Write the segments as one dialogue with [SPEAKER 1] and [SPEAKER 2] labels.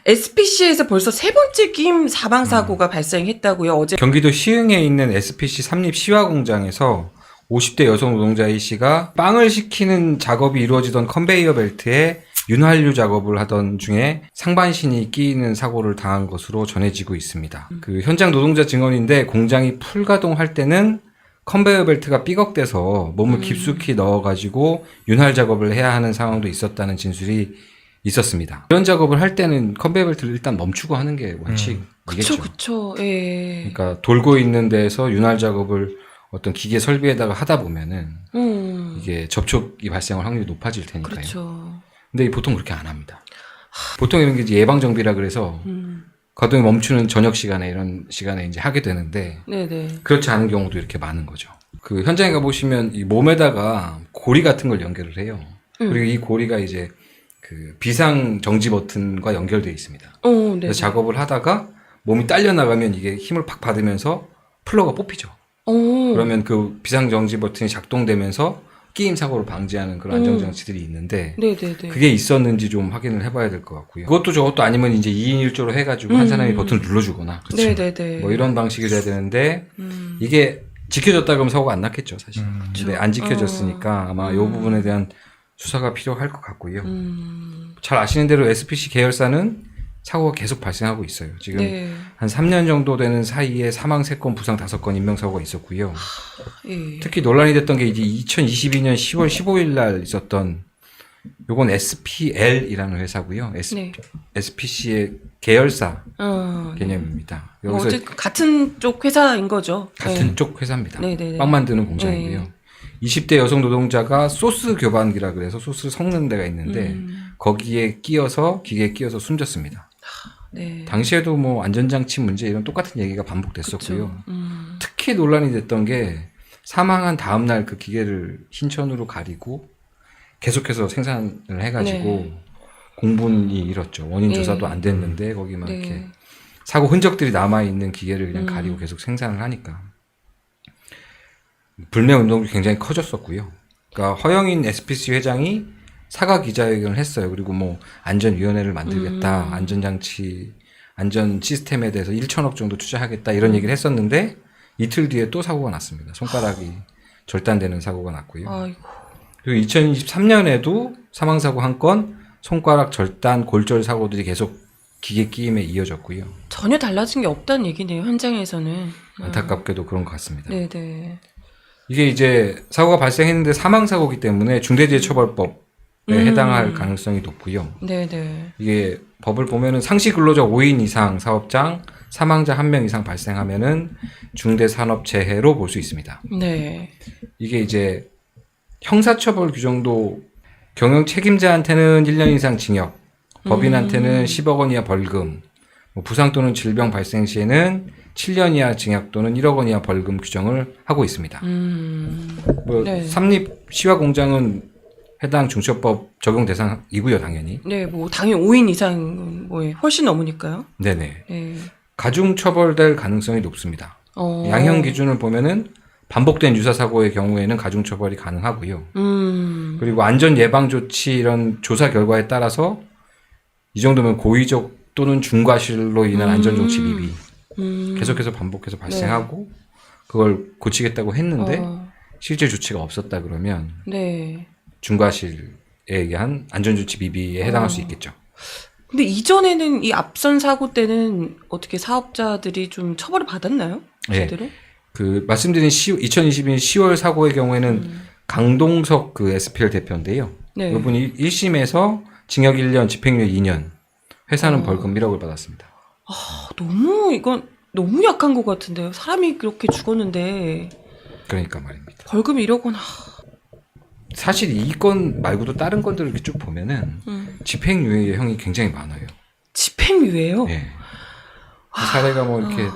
[SPEAKER 1] SPC에서 벌써 세 번째 끼임 사망 사고가 발생했다고요. 어제
[SPEAKER 2] 경기도 시흥에 있는 SPC 삼립 시화 공장에서 50대 여성 노동자 A씨가 빵을 식히는 작업이 이루어지던 컨베이어 벨트에 윤활유 작업을 하던 중에 상반신이 끼이는 사고를 당한 것으로 전해지고 있습니다. 그 현장 노동자 증언인데 공장이 풀가동할 때는 컨베이어 벨트가 삐걱대서 몸을 깊숙이 넣어가지고 윤활 작업을 해야 하는 상황도 있었다는 진술이 있었습니다. 이런 작업을 할 때는 컨베이어 벨트를 일단 멈추고 하는 게 원칙이겠죠.
[SPEAKER 1] 그쵸. 예.
[SPEAKER 2] 그러니까 돌고 있는 데에서 윤활 작업을 어떤 기계 설비에다가 하다 보면은 이게 접촉이 발생할 확률이 높아질 테니까요.
[SPEAKER 1] 그렇죠.
[SPEAKER 2] 근데 보통 그렇게 안 합니다. 보통 이런 게 이제 예방 정비라 그래서 가동이 멈추는 저녁 시간에 이런 시간에 이제 하게 되는데
[SPEAKER 1] 네네.
[SPEAKER 2] 그렇지 않은 경우도 이렇게 많은 거죠. 그 현장에 가 보시면 이 몸에다가 고리 같은 걸 연결을 해요. 그리고 이 고리가 이제 그 비상 정지 버튼과 연결되어 있습니다.
[SPEAKER 1] 네네.
[SPEAKER 2] 그래서 작업을 하다가 몸이 딸려 나가면 이게 힘을 팍 받으면서 플러가 뽑히죠. 그러면 그 비상 정지 버튼이 작동되면서 끼임 사고를 방지하는 그런 안정 장치들이 있는데
[SPEAKER 1] 네네네.
[SPEAKER 2] 그게 있었는지 좀 확인을 해봐야 될 것 같고요. 그것도 저것도 아니면 이제 2인 1조로 해가지고 한 사람이 버튼을 눌러주거나
[SPEAKER 1] 네네네.
[SPEAKER 2] 뭐 이런 방식이 돼야 되는데 이게 지켜졌다 그러면 사고가 안 났겠죠 사실. 근데 안 지켜졌으니까 아마 이 부분에 대한 수사가 필요할 것 같고요. 잘 아시는 대로 SPC 계열사는 사고가 계속 발생하고 있어요. 지금
[SPEAKER 1] 네.
[SPEAKER 2] 한 3년 정도 되는 사이에 사망 3건, 부상 5건 인명사고가 있었고요.
[SPEAKER 1] 예.
[SPEAKER 2] 특히 논란이 됐던 게 이제 2022년 10월 15일 날 있었던 요건 SPL이라는 회사고요.
[SPEAKER 1] 네.
[SPEAKER 2] SPC의 계열사
[SPEAKER 1] 네.
[SPEAKER 2] 개념입니다.
[SPEAKER 1] 여기서
[SPEAKER 2] 여기서
[SPEAKER 1] 같은 쪽 회사인 거죠.
[SPEAKER 2] 같은
[SPEAKER 1] 네.
[SPEAKER 2] 쪽 회사입니다.
[SPEAKER 1] 네네네.
[SPEAKER 2] 빵 만드는 공장이고요. 20대 여성 노동자가 소스 교반기라 그래서 소스를 섞는 데가 있는데 거기에 끼어서 기계에 끼어서 숨졌습니다.
[SPEAKER 1] 네.
[SPEAKER 2] 당시에도 뭐 안전장치 문제 이런 똑같은 얘기가 반복됐었고요.
[SPEAKER 1] 그쵸.
[SPEAKER 2] 특히 논란이 됐던 게 사망한 다음 날 그 기계를 흰천으로 가리고 계속해서 생산을 해가지고
[SPEAKER 1] 네.
[SPEAKER 2] 공분이 일었죠. 원인
[SPEAKER 1] 네.
[SPEAKER 2] 조사도 안 됐는데 거기 막
[SPEAKER 1] 네.
[SPEAKER 2] 이렇게 사고 흔적들이 남아있는 기계를 그냥 가리고 계속 생산을 하니까 불매 운동이 굉장히 커졌었고요. 그러니까 허영인 SPC 회장이 사과 기자회견을 했어요. 그리고 뭐 안전위원회를 만들겠다, 안전장치, 안전 시스템에 대해서 1천억 정도 투자하겠다 이런 얘기를 했었는데 이틀 뒤에 또 사고가 났습니다. 손가락이 절단되는 사고가 났고요.
[SPEAKER 1] 아이고.
[SPEAKER 2] 그리고 2023년에도 사망사고 1건, 손가락 절단, 골절 사고들이 계속 기계 끼임에 이어졌고요.
[SPEAKER 1] 전혀 달라진 게 없다는 얘기네요. 현장에서는.
[SPEAKER 2] 안타깝게도 그런 것 같습니다.
[SPEAKER 1] 네네.
[SPEAKER 2] 이게 이제 사고가 발생했는데 사망사고이기 때문에 중대재해처벌법에 해당할 가능성이 높고요.
[SPEAKER 1] 네네.
[SPEAKER 2] 이게 법을 보면은 상시 근로자 5인 이상 사업장 사망자 1명 이상 발생하면은 중대산업재해로 볼 수 있습니다.
[SPEAKER 1] 네.
[SPEAKER 2] 이게 이제 형사처벌 규정도 경영 책임자한테는 1년 이상 징역, 법인한테는 10억 원 이하 벌금, 뭐 부상 또는 질병 발생 시에는 7년 이하 징역 또는 1억 원 이하 벌금 규정을 하고 있습니다. 뭐
[SPEAKER 1] 네.
[SPEAKER 2] 삼립 시화 공장은 해당 중처법 적용 대상이고요, 당연히.
[SPEAKER 1] 네, 뭐 당연히 5인 이상 뭐 훨씬 넘으니까요.
[SPEAKER 2] 네네.
[SPEAKER 1] 네.
[SPEAKER 2] 가중 처벌될 가능성이 높습니다. 양형 기준을 보면은 반복된 유사 사고의 경우에는 가중 처벌이 가능하고요. 그리고 안전 예방 조치 이런 조사 결과에 따라서 이 정도면 고의적 또는 중과실로 인한 안전 조치 미비 계속해서 반복해서 발생하고 그걸 고치겠다고 했는데 실제 조치가 없었다 그러면
[SPEAKER 1] 네.
[SPEAKER 2] 중과실에 의한 안전 조치 미비에 해당할 수 있겠죠.
[SPEAKER 1] 근데 이전에는 이 앞선 사고 때는 어떻게 사업자들이 좀 처벌을 받았나요? 제대로?
[SPEAKER 2] 그 말씀드린 2022년 10월 사고의 경우에는 강동석 그 SPL 대표인데요.
[SPEAKER 1] 네.
[SPEAKER 2] 이분이 1심에서 징역 1년, 집행유예 2년, 회사는 벌금 1억을 받았습니다.
[SPEAKER 1] 이건 너무 약한 것 같은데요. 사람이 그렇게 죽었는데
[SPEAKER 2] 그러니까 말입니다.
[SPEAKER 1] 벌금 1억 원.
[SPEAKER 2] 사실 이 건 말고도 다른 건들을 이렇게 쭉 보면은 집행유예의 형이 굉장히 많아요.
[SPEAKER 1] 집행유예요?
[SPEAKER 2] 네. 사례가 뭐 이렇게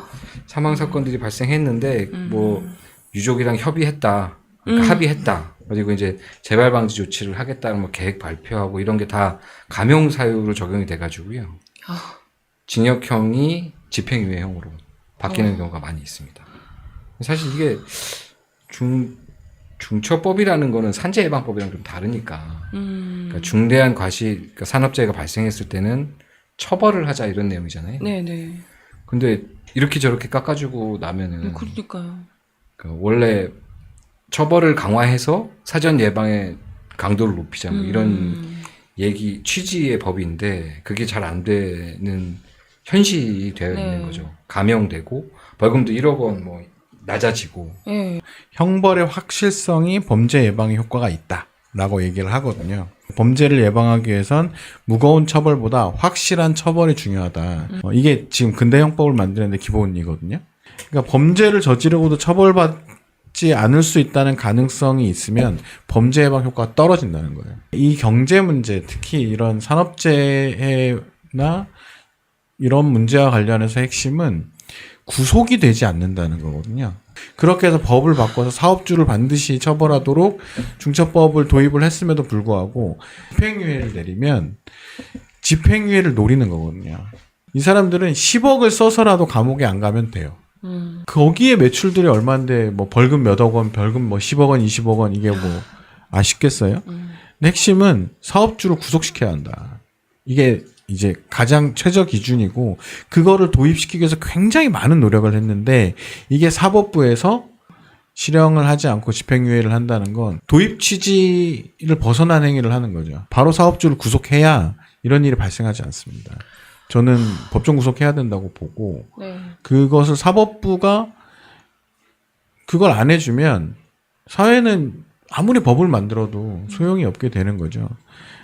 [SPEAKER 2] 사망 사건들이 발생했는데 뭐 유족이랑 협의했다, 그러니까 합의했다. 그리고 이제 재발 방지 조치를 하겠다는 뭐 계획 발표하고 이런 게 다 감형 사유로 적용이 돼가지고요. 징역형이 집행유예형으로 바뀌는 경우가 많이 있습니다. 사실 이게 중처법이라는 거는 산재예방법이랑 좀 다르니까 그러니까 중대한 과실, 그러니까 산업재해가 발생했을 때는 처벌을 하자 이런 내용이잖아요.
[SPEAKER 1] 네네.
[SPEAKER 2] 근데 이렇게 저렇게 깎아주고 나면은
[SPEAKER 1] 그러니까요.
[SPEAKER 2] 그 원래 처벌을 강화해서 사전 예방의 강도를 높이자 뭐 이런 얘기 취지의 법인데 그게 잘 안 되는 현실이 되어 있는
[SPEAKER 1] 네.
[SPEAKER 2] 거죠. 감형되고 벌금도 1억 원 뭐 낮아지고.
[SPEAKER 1] 네.
[SPEAKER 3] 형벌의 확실성이 범죄 예방에 효과가 있다라고 얘기를 하거든요. 범죄를 예방하기 위해선 무거운 처벌보다 확실한 처벌이 중요하다. 이게 지금 근대 형법을 만드는데 기본이거든요. 그러니까 범죄를 저지르고도 처벌받지 않을 수 있다는 가능성이 있으면 범죄 예방 효과가 떨어진다는 거예요. 이 경제 문제, 특히 이런 산업재해나 이런 문제와 관련해서 핵심은 구속이 되지 않는다는 거거든요. 그렇게 해서 법을 바꿔서 사업주를 반드시 처벌하도록 중처법을 도입을 했음에도 불구하고 집행유예를 내리면 집행유예를 노리는 거거든요. 이 사람들은 10억을 써서라도 감옥에 안 가면 돼요. 거기에 매출들이 얼마인데 뭐 벌금 몇억 원, 벌금 뭐 10억 원, 20억 원 이게 뭐 아쉽겠어요? 근데 핵심은 사업주를 구속시켜야 한다. 이게 이제 가장 최저 기준이고 그거를 도입시키기 위해서 굉장히 많은 노력을 했는데 이게 사법부에서 실형을 하지 않고 집행유예를 한다는 건 도입 취지를 벗어난 행위를 하는 거죠. 바로 사업주를 구속해야 이런 일이 발생하지 않습니다. 저는 법정 구속해야 된다고 보고
[SPEAKER 1] 네.
[SPEAKER 3] 그것을 사법부가 그걸 안 해주면 사회는 아무리 법을 만들어도 소용이 없게 되는 거죠.